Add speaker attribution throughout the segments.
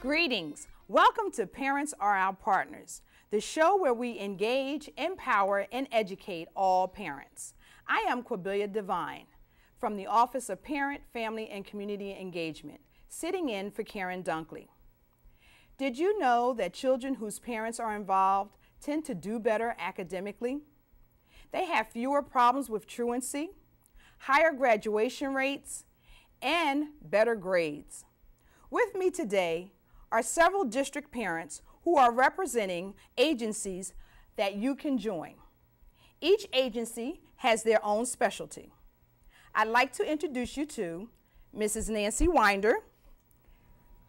Speaker 1: Greetings. Welcome to Parents Are Our Partners, the show where we engage, empower, and educate all parents. I am Quabilia Devine from the Office of Parent, Family, and Community Engagement, sitting in for Karen Dunkley. Did you know that children whose parents are involved tend to do better academically? They have fewer problems with truancy, higher graduation rates, and better grades. With me today are several district parents who are representing agencies that you can join. Each agency has their own specialty. I'd like to introduce you to Mrs. Nancy Winder,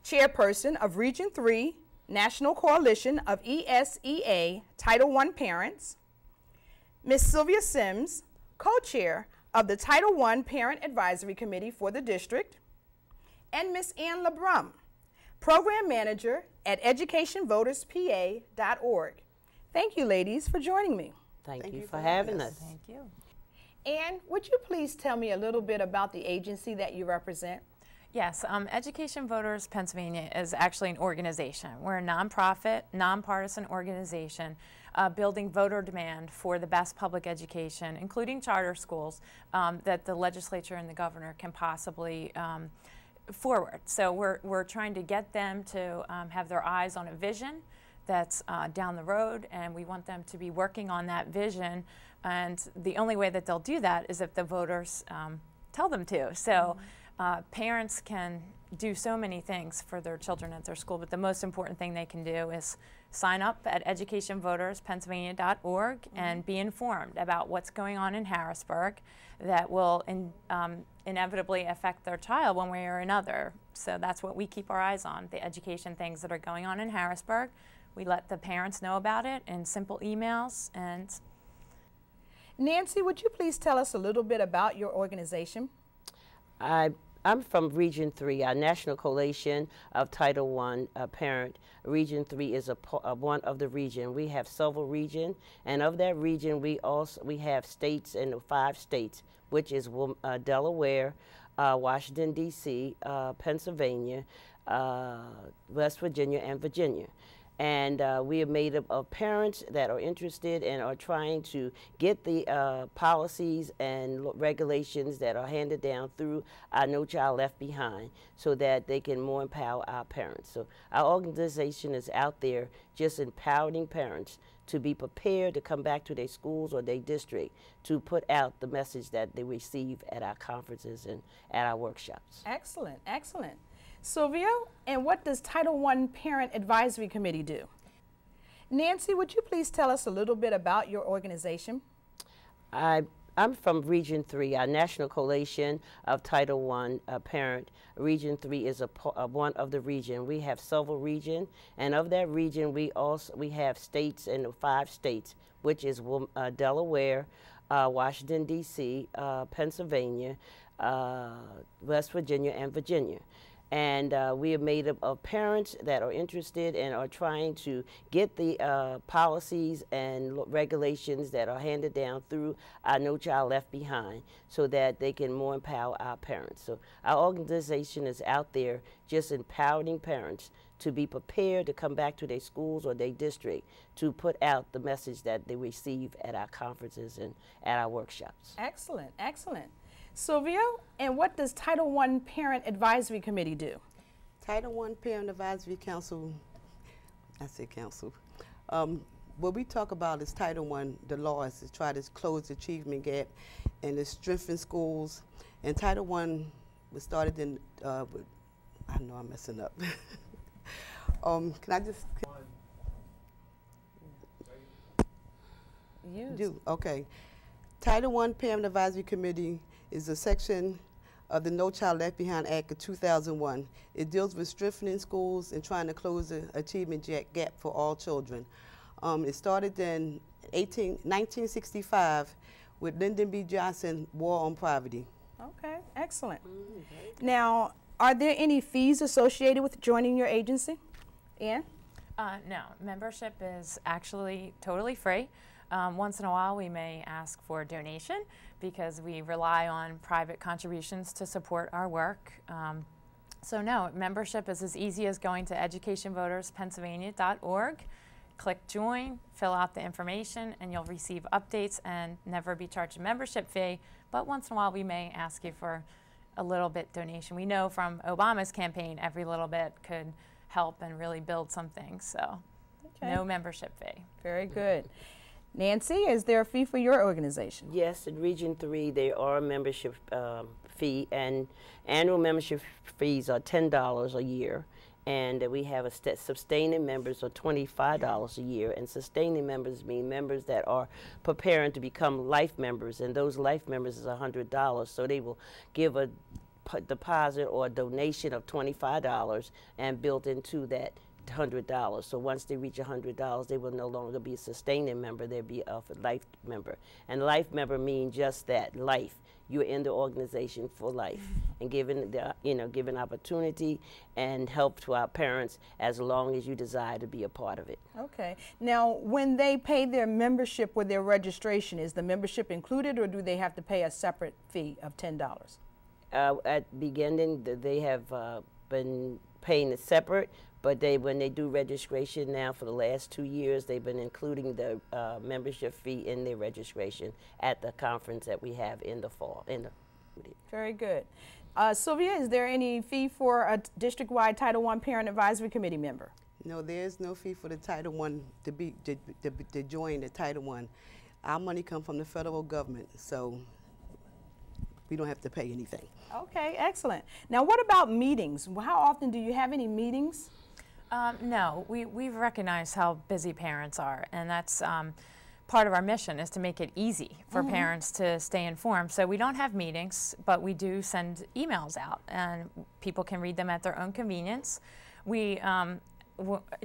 Speaker 1: Chairperson of Region 3 National Coalition of ESEA Title I Parents, Ms. Sylvia Sims, Co-Chair of the Title I Parent Advisory Committee for the district, and Ms. Ann LeBrum, Program Manager at educationvoterspa.org. Thank you, ladies, for joining me.
Speaker 2: Thank you for having us.
Speaker 3: Thank you.
Speaker 1: Ann, would you please tell me a little bit about the agency that you represent?
Speaker 3: Yes, Education Voters Pennsylvania is actually an organization. We're a nonprofit, nonpartisan organization building voter demand for the best public education, including charter schools, that the legislature and the governor can possibly forward. So we're trying to get them to have their eyes on a vision that's down the road, and we want them to be working on that vision. And the only way that they'll do that is if the voters tell them to. So parents can do so many things for their children at their school, but the most important thing they can do is sign up at educationvoterspennsylvania.org and be informed about what's going on in Harrisburg that will inevitably affect their child one way or another. So that's what we keep our eyes on, the education things that are going on in Harrisburg. We let the parents know about it in simple emails. And
Speaker 1: Nancy, would you please tell us a little bit about your organization?
Speaker 2: I'm from Region 3, our National Coalition of Title I Parent. Region 3 is one of the region. We have several regions, and of that region, we have states in 5 states, which is Delaware, Washington, D.C., Pennsylvania, West Virginia, and Virginia. And we are made up of parents that are interested and are trying to get the policies and regulations that are handed down through our No Child Left Behind so that they can more empower our parents. So our organization is out there just empowering parents to be prepared to come back to their schools or their district to put out the message that they receive at our conferences and at our workshops.
Speaker 1: Excellent, excellent. Sylvia, and what does Title I Parent Advisory Committee do? Nancy, would you please tell us a little bit about your organization?
Speaker 2: I'm from Region 3, our National Coalition of Title I Parent. Region 3 is one of the region. We have several regions, and of that region, we have states in 5 states, which is Delaware, Washington, D.C., Pennsylvania, West Virginia, and Virginia. And we are made up of parents that are interested and are trying to get the policies and regulations that are handed down through our No Child Left Behind so that they can more empower our parents. So our organization is out there just empowering parents to be prepared to come back to their schools or their district to put out the message that they receive at our conferences and at our workshops.
Speaker 1: Excellent, excellent. Sylvia, and what does Title I Parent Advisory Committee do?
Speaker 4: Title I Parent Advisory Council, what we talk about is Title I, the law is to try to close the achievement gap and to strengthen schools. And Title I was started in, I know I'm messing up. Can I just? Okay. Title I Parent Advisory Committee is a section of the No Child Left Behind Act of 2001. It deals with strengthening schools and trying to close the achievement gap for all children. It started in 1965 with Lyndon B. Johnson, War on Poverty.
Speaker 1: Okay, excellent. Now, are there any fees associated with joining your agency? Ann?
Speaker 3: No, membership is actually totally free. Once in a while we may ask for a donation because we rely on private contributions to support our work. So no, membership is as easy as going to educationvoterspennsylvania.org, click join, fill out the information, and you'll receive updates and never be charged a membership fee. But once in a while, we may ask you for a little bit donation. We know from Obama's campaign, every little bit could help and really build some things. So no membership fee.
Speaker 1: Very good. Nancy, is there a fee for your organization?
Speaker 2: Yes, in Region 3 there are a membership fee, and annual membership fees are $10 a year, and we have sustaining members are $25 a year, and sustaining members mean members that are preparing to become life members, and those life members is $100, so they will give a deposit or a donation of $25 and built into that $100. So once they reach $100, they will no longer be a sustaining member, they'll be a life member. And life member means just that, life. You're in the organization for life, and given the, given opportunity and help to our parents as long as you desire to be a part of it. Okay.
Speaker 1: Now, when they pay their membership with their registration, is the membership included, or do they have to pay a separate fee of $10?
Speaker 2: At beginning, they have been paying it separate, but when they do registration now for the last 2 years, they've been including the membership fee in their registration at the conference that we have in the fall.
Speaker 1: Very good. Sylvia, is there any fee for a district-wide Title I Parent Advisory Committee member?
Speaker 4: No, there's no fee for the Title I to join the Title I. Our money comes from the federal government, so we don't have to pay anything.
Speaker 1: Okay, excellent. Now, what about meetings? How often do you have any meetings?
Speaker 3: No, we've recognized how busy parents are, and that's part of our mission is to make it easy for parents to stay informed. So we don't have meetings, but we do send emails out, and people can read them at their own convenience. We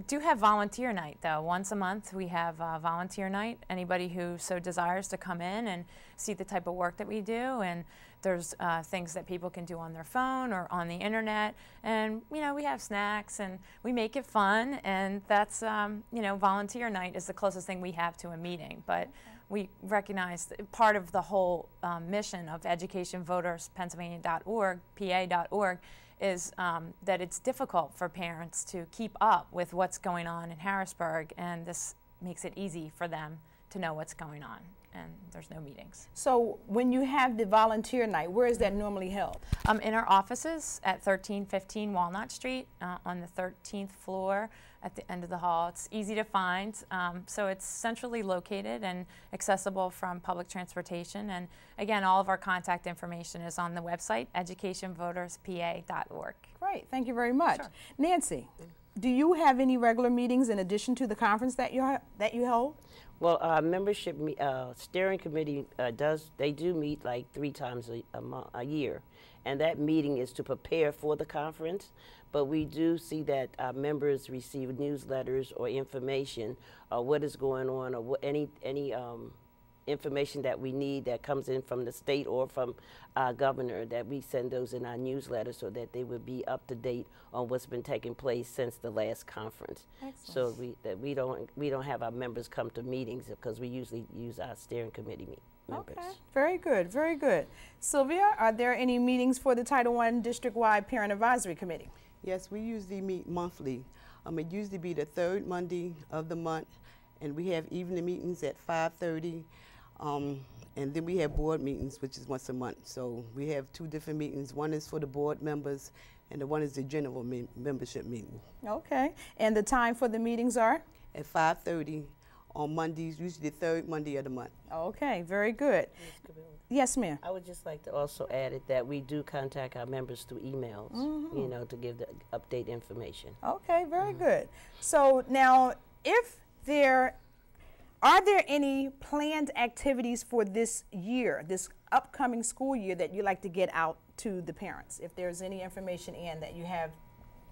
Speaker 3: do have volunteer night, though. Once a month we have volunteer night. Anybody who so desires to come in and see the type of work that we do, and there's things that people can do on their phone or on the internet, and we have snacks and we make it fun, and that's volunteer night is the closest thing we have to a meeting. But we recognize that part of the whole mission of educationvoterspennsylvania.org, PA.org, is that it's difficult for parents to keep up with what's going on in Harrisburg, and this makes it easy for them to know what's going on, and there's no meetings.
Speaker 1: So when you have the volunteer night, where is that normally held?
Speaker 3: In our offices at 1315 Walnut Street on the 13th floor at the end of the hall. It's easy to find, so it's centrally located and accessible from public transportation. And again, all of our contact information is on the website, educationvoterspa.org.
Speaker 1: Great, thank you very much.
Speaker 3: Sure.
Speaker 1: Nancy, do you have any regular meetings in addition to the conference that you hold?
Speaker 2: Well, our membership steering committee they do meet like 3 times a year, and that meeting is to prepare for the conference. But we do see that our members receive newsletters or information, what is going on, or any information that we need that comes in from the state or from our governor, that we send those in our newsletter so that they would be up to date on what's been taking place since the last conference. Excellent. So we don't have our members come to meetings because we usually use our steering committee members.
Speaker 1: Okay, very good, very good. Sylvia, are there any meetings for the Title I district-wide Parent Advisory Committee?
Speaker 4: Yes, we usually meet monthly. It usually be the 3rd Monday of the month, and we have evening meetings at 5:30. And then we have board meetings, which is once a month. So we have 2 different meetings. One is for the board members, and the one is the general membership meeting.
Speaker 1: Okay. And the time for the meetings are?
Speaker 4: At 5:30 on Mondays, usually the 3rd Monday of the month.
Speaker 1: Okay, very good. Yes, ma'am.
Speaker 2: I would just like to also add that we do contact our members through emails, to give the update information.
Speaker 1: Okay, very good. So now, are there any planned activities for this year, this upcoming school year, that you like to get out to the parents? If there's any information in that you have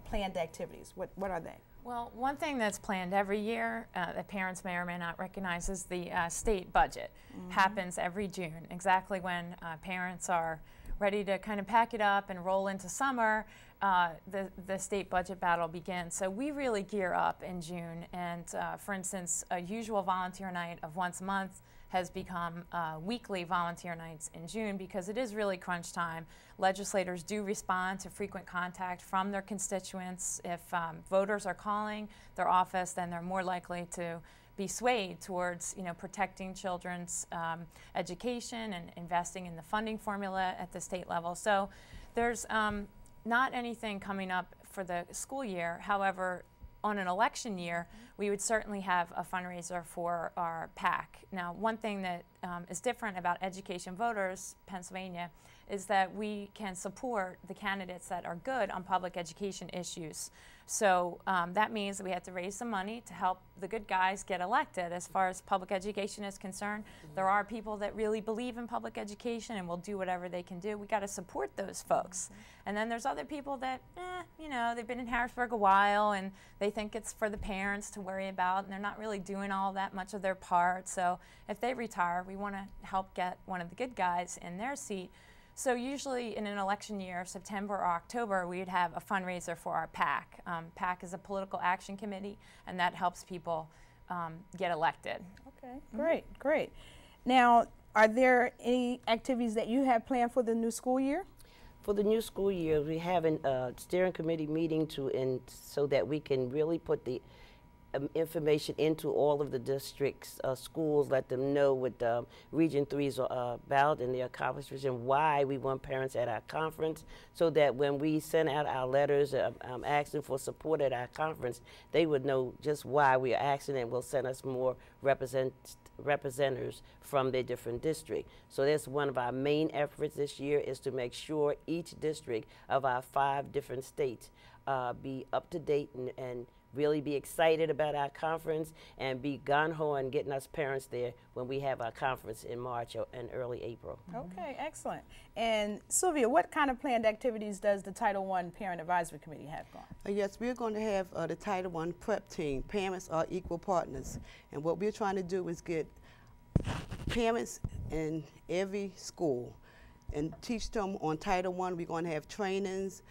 Speaker 1: planned activities, what are they?
Speaker 3: Well, one thing that's planned every year that parents may or may not recognize is the state budget. Happens every June, exactly when parents are ready to kind of pack it up and roll into summer, the state budget battle begins. So we really gear up in June, and for instance, a usual volunteer night of once a month has become weekly volunteer nights in June because it is really crunch time. Legislators do respond to frequent contact from their constituents. If voters are calling their office, then they're more likely to be swayed towards, protecting children's education and investing in the funding formula at the state level. So there's not anything coming up for the school year. However, on an election year, we would certainly have a fundraiser for our PAC. Now, one thing that is different about Education Voters Pennsylvania is that we can support the candidates that are good on public education issues. So that means that we have to raise some money to help the good guys get elected. As far as public education is concerned, there are people that really believe in public education and will do whatever they can do. We got to support those folks. And then there's other people that, they've been in Harrisburg a while and they think it's for the parents to worry about, and they're not really doing all that much of their part. So if they retire, we want to help get one of the good guys in their seat. So usually in an election year, September or October, we'd have a fundraiser for our PAC. PAC is a political action committee, and that helps people get elected.
Speaker 1: Okay, great, great. Now, are there any activities that you have planned for the new school year?
Speaker 2: For the new school year, we have a steering committee meeting so that we can really put the information into all of the districts, schools, let them know what Region 3 is about and the accomplishments and why we want parents at our conference, so that when we send out our letters asking for support at our conference, they would know just why we are asking, and will send us more representatives from their different district. So that's one of our main efforts this year, is to make sure each district of our 5 different states be up to date and really be excited about our conference and be gung-ho and getting us parents there when we have our conference in March and early April.
Speaker 1: Okay, excellent. And Sylvia, what kind of planned activities does the Title I Parent Advisory Committee have going?
Speaker 4: Yes, we're going to have the Title I prep team. Parents are equal partners. And what we're trying to do is get parents in every school and teach them on Title I. We're going to have trainings.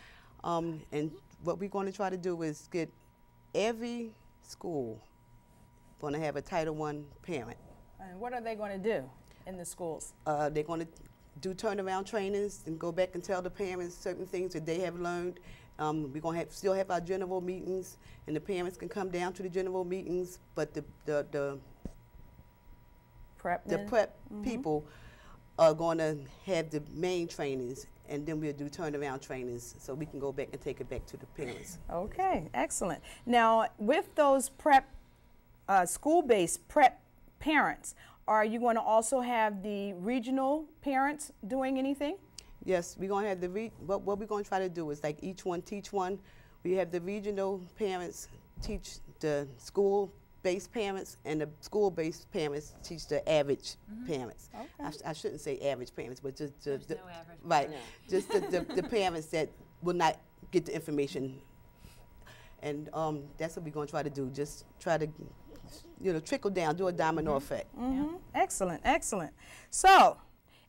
Speaker 4: And what we're going to try to do is get every school going to have a Title I parent.
Speaker 1: And what are they going to do in the schools?
Speaker 4: They're going to do turnaround trainings and go back and tell the parents certain things that they have learned. We're going to still have our general meetings, and the parents can come down to the general meetings, but the prep people are going to have the main trainings, and then we'll do turnaround trainings so we can go back and take it back to the parents.
Speaker 1: Okay, excellent. Now, with those school-based prep parents, are you going to also have the regional parents doing anything?
Speaker 4: Yes, we're going to have what we're going to try to do is like each one teach one. We have the regional parents teach the school-based parents, and the school-based parents teach the average parents. Okay. I shouldn't say average parents, but just
Speaker 3: no average.
Speaker 4: Right, no. Just the parents that will not get the information, and that's what we're going to try to do. Just try to, trickle down, do a domino effect.
Speaker 1: Yeah. Excellent, excellent. So,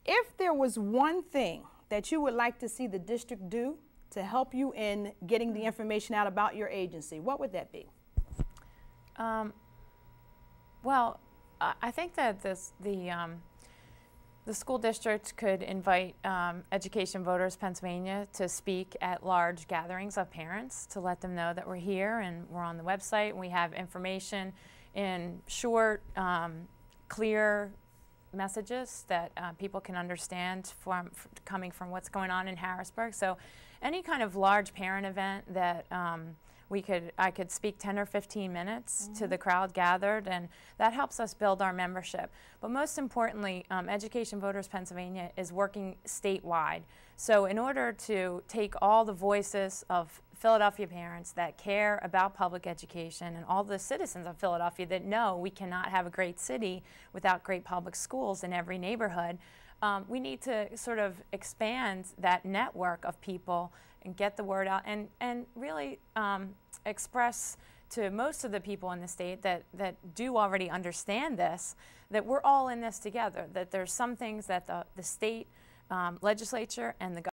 Speaker 1: if there was one thing that you would like to see the district do to help you in getting the information out about your agency, what would that be?
Speaker 3: Well, I think that the school district could invite Education Voters Pennsylvania to speak at large gatherings of parents to let them know that we're here and we're on the website, and we have information in short, clear messages that people can understand coming from what's going on in Harrisburg. So any kind of large parent event that I could speak 10 or 15 minutes to the crowd gathered, and that helps us build our membership. But most importantly, Education Voters Pennsylvania is working statewide. So in order to take all the voices of Philadelphia parents that care about public education and all the citizens of Philadelphia that know we cannot have a great city without great public schools in every neighborhood, we need to sort of expand that network of people and get the word out and really express to most of the people in the state that do already understand this, that we're all in this together, that there's some things that the state legislature and the